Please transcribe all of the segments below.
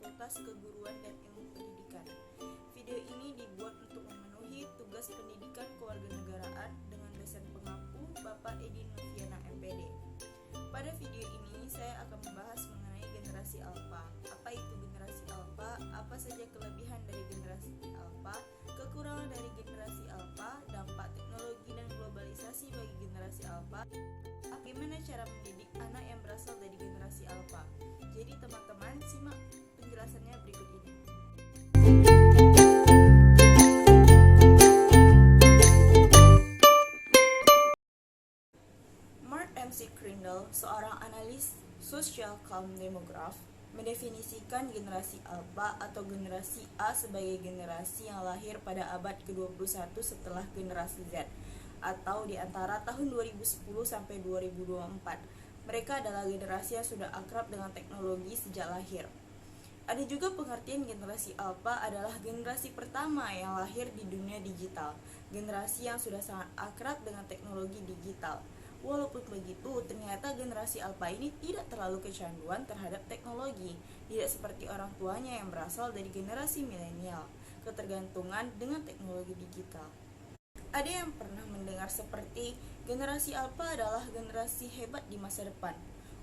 Fakultas Keguruan dan Ilmu Pendidikan. Video ini dibuat untuk memenuhi tugas pendidikan kewarganegaraan dengan dosen pengampu Bapak Edi Noviana MPD. Pada video ini saya akan membahas mengenai generasi alfa. Apa itu generasi alfa? Apa saja kelebihan dari generasi alfa? Kekurangan dari generasi alfa, dampak teknologi dan globalisasi bagi generasi alfa. Bagaimana cara mendidik anak yang berasal dari generasi alfa? Jadi teman-teman simak penjelasannya berikut ini. Mark MC Crindle, seorang analis sosial kaum demograf, mendefinisikan generasi alfa atau generasi A sebagai generasi yang lahir pada abad ke-21 setelah generasi Z atau di antara tahun 2010 sampai 2024. Mereka adalah generasi yang sudah akrab dengan teknologi sejak lahir. Ada juga pengertian generasi alfa adalah generasi pertama yang lahir di dunia digital, generasi yang sudah sangat akrab dengan teknologi digital. Walaupun begitu, ternyata generasi alfa ini tidak terlalu kecanduan terhadap teknologi, tidak seperti orang tuanya yang berasal dari generasi milenial, ketergantungan dengan teknologi digital. Ada yang pernah mendengar seperti generasi alfa adalah generasi hebat di masa depan.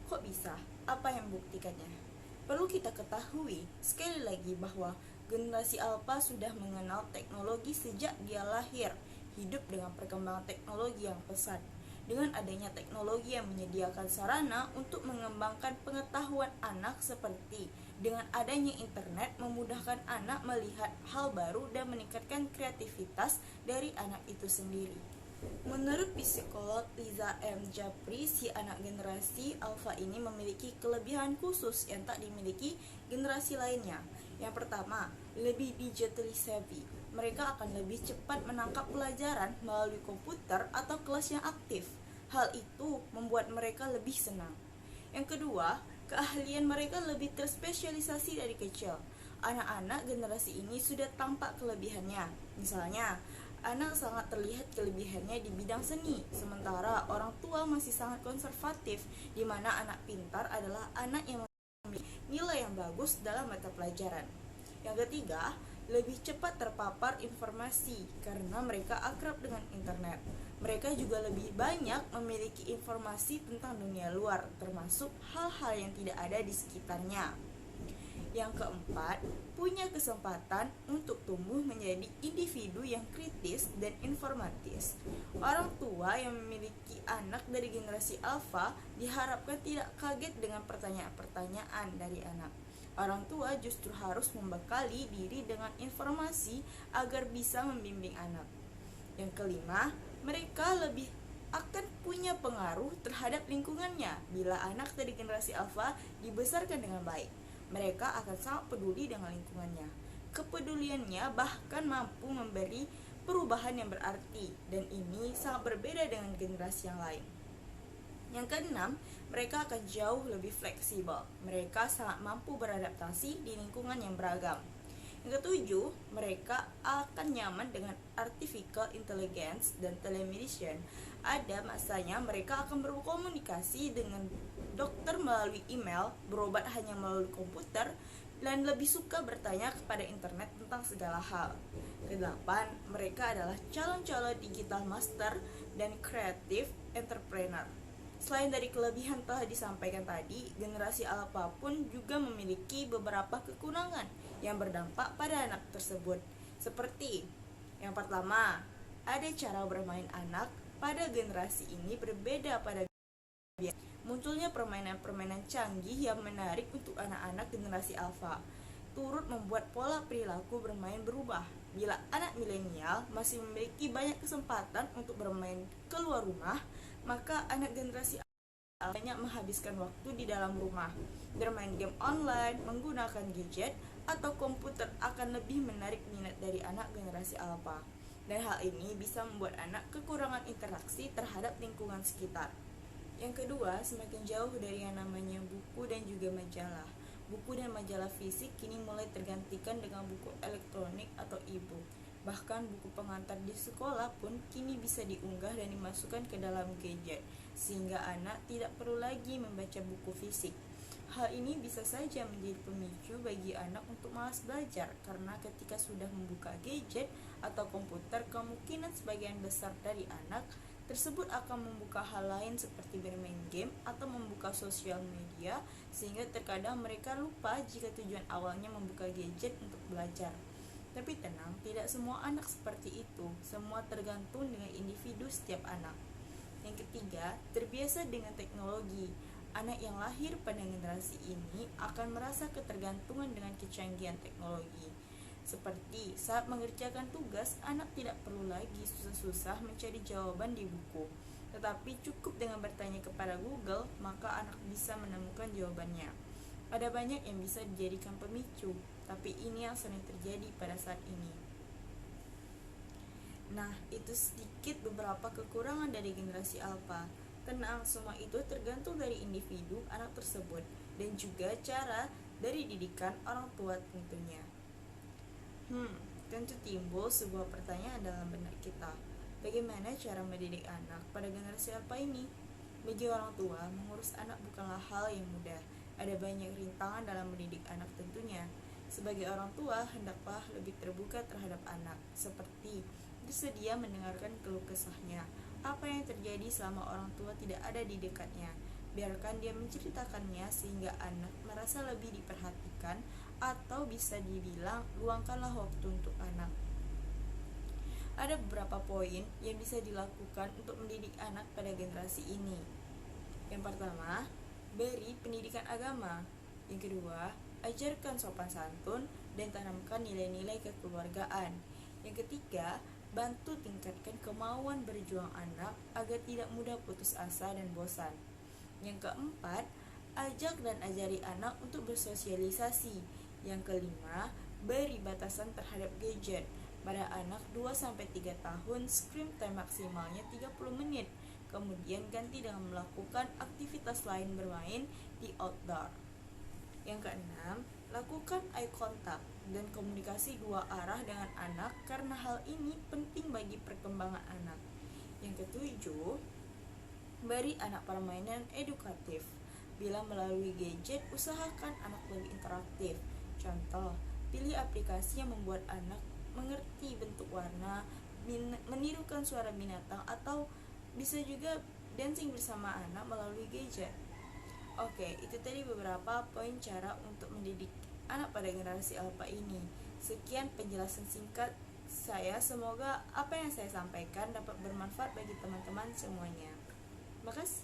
Kok bisa? Apa yang membuktikannya? Perlu kita ketahui sekali lagi bahwa generasi alfa sudah mengenal teknologi sejak dia lahir, hidup dengan perkembangan teknologi yang pesat. Dengan adanya teknologi yang menyediakan sarana untuk mengembangkan pengetahuan anak seperti dengan adanya internet memudahkan anak melihat hal baru dan meningkatkan kreativitas dari anak itu sendiri. Menurut psikolog Liza M. Japri, si anak generasi alfa ini memiliki kelebihan khusus yang tak dimiliki generasi lainnya. Yang pertama, lebih digitally savvy. Mereka akan lebih cepat menangkap pelajaran melalui komputer atau kelas yang aktif. Hal itu membuat mereka lebih senang. Yang kedua, keahlian mereka lebih terspesialisasi dari kecil. Anak-anak generasi ini sudah tampak kelebihannya. Misalnya, anak sangat terlihat kelebihannya di bidang seni, sementara orang tua masih sangat konservatif, di mana anak pintar adalah anak yang memiliki nilai yang bagus dalam mata pelajaran. Yang ketiga, lebih cepat terpapar informasi karena mereka akrab dengan internet. Mereka juga lebih banyak memiliki informasi tentang dunia luar, termasuk hal-hal yang tidak ada di sekitarnya. Yang keempat, punya kesempatan untuk tumbuh menjadi individu yang kritis dan informatif. Orang tua yang memiliki anak dari generasi alfa diharapkan tidak kaget dengan pertanyaan-pertanyaan dari anak. Orang tua justru harus membekali diri dengan informasi agar bisa membimbing anak. Yang kelima, mereka lebih akan punya pengaruh terhadap lingkungannya bila anak dari generasi alfa dibesarkan dengan baik. Mereka akan sangat peduli dengan lingkungannya. Kepeduliannya bahkan mampu memberi perubahan yang berarti, dan ini sangat berbeda dengan generasi yang lain. Yang keenam, mereka akan jauh lebih fleksibel. Mereka sangat mampu beradaptasi di lingkungan yang beragam. Yang ketujuh, mereka akan nyaman dengan artificial intelligence dan telemedicine. Ada masanya mereka akan berkomunikasi dengan dokter melalui email, berobat hanya melalui komputer, dan lebih suka bertanya kepada internet tentang segala hal. Kedelapan, mereka adalah calon-calon digital master dan creative entrepreneur. Selain dari kelebihan telah disampaikan tadi, generasi alfa pun juga memiliki beberapa kekurangan yang berdampak pada anak tersebut. Seperti yang pertama, ada cara bermain anak pada generasi ini berbeda pada munculnya permainan-permainan canggih yang menarik untuk anak-anak generasi alfa turut membuat pola perilaku bermain berubah. Bila anak milenial masih memiliki banyak kesempatan untuk bermain keluar rumah, maka anak generasi alfa banyak menghabiskan waktu di dalam rumah. Bermain game online, menggunakan gadget, atau komputer akan lebih menarik minat dari anak generasi alfa. Dan hal ini bisa membuat anak kekurangan interaksi terhadap lingkungan sekitar. Yang kedua, semakin jauh dari yang namanya buku dan juga majalah. Buku dan majalah fisik kini mulai tergantikan dengan buku elektronik atau e-book. Bahkan buku pengantar di sekolah pun kini bisa diunggah dan dimasukkan ke dalam gadget, sehingga anak tidak perlu lagi membaca buku fisik. Hal ini bisa saja menjadi pemicu bagi anak untuk malas belajar karena ketika sudah membuka gadget atau komputer, kemungkinan sebagian besar dari anak tersebut akan membuka hal lain seperti bermain game atau membuka sosial media, sehingga terkadang mereka lupa jika tujuan awalnya membuka gadget untuk belajar. Tapi tenang, tidak semua anak seperti itu. Semua tergantung dengan individu setiap anak. Yang ketiga, terbiasa dengan teknologi. Anak yang lahir pada generasi ini akan merasa ketergantungan dengan kecanggihan teknologi. Seperti saat mengerjakan tugas, anak tidak perlu lagi susah-susah mencari jawaban di buku, tetapi cukup dengan bertanya kepada Google, maka anak bisa menemukan jawabannya. Ada banyak yang bisa dijadikan pemicu, tapi ini yang sering terjadi pada saat ini. Nah, itu sedikit beberapa kekurangan dari generasi alpha. Tenang, semua itu tergantung dari individu anak tersebut dan juga cara dari didikan orang tua tentunya. Tentu timbul sebuah pertanyaan dalam benak kita. Bagaimana cara mendidik anak pada generasi alpha ini? Bagi orang tua, mengurus anak bukanlah hal yang mudah. Ada banyak rintangan dalam mendidik anak tentunya. Sebagai orang tua, hendaklah lebih terbuka terhadap anak, seperti bersedia mendengarkan keluh kesahnya. Apa yang terjadi selama orang tua tidak ada di dekatnya? Biarkan dia menceritakannya sehingga anak merasa lebih diperhatikan, atau bisa dibilang luangkanlah waktu untuk anak. Ada beberapa poin yang bisa dilakukan untuk mendidik anak pada generasi ini. Yang pertama, beri pendidikan agama. Yang kedua, ajarkan sopan santun dan tanamkan nilai-nilai kekeluargaan. Yang ketiga, bantu tingkatkan kemauan berjuang anak agar tidak mudah putus asa dan bosan. Yang keempat, ajak dan ajari anak untuk bersosialisasi. Yang kelima, beri batasan terhadap gadget. Pada anak 2-3 tahun, screen time maksimalnya 30 menit. Kemudian ganti dengan melakukan aktivitas lain bermain di outdoor. Yang keenam, lakukan eye contact dan komunikasi dua arah dengan anak karena hal ini penting bagi perkembangan anak. Yang ketujuh, beri anak permainan edukatif. Bila melalui gadget, usahakan anak lebih interaktif. Contoh, pilih aplikasi yang membuat anak mengerti bentuk warna, menirukan suara binatang, atau bisa juga dancing bersama anak melalui gadget. Oke, itu tadi beberapa poin cara untuk mendidik anak pada generasi alpha ini. Sekian penjelasan singkat saya, semoga apa yang saya sampaikan dapat bermanfaat bagi teman-teman semuanya. Terima kasih.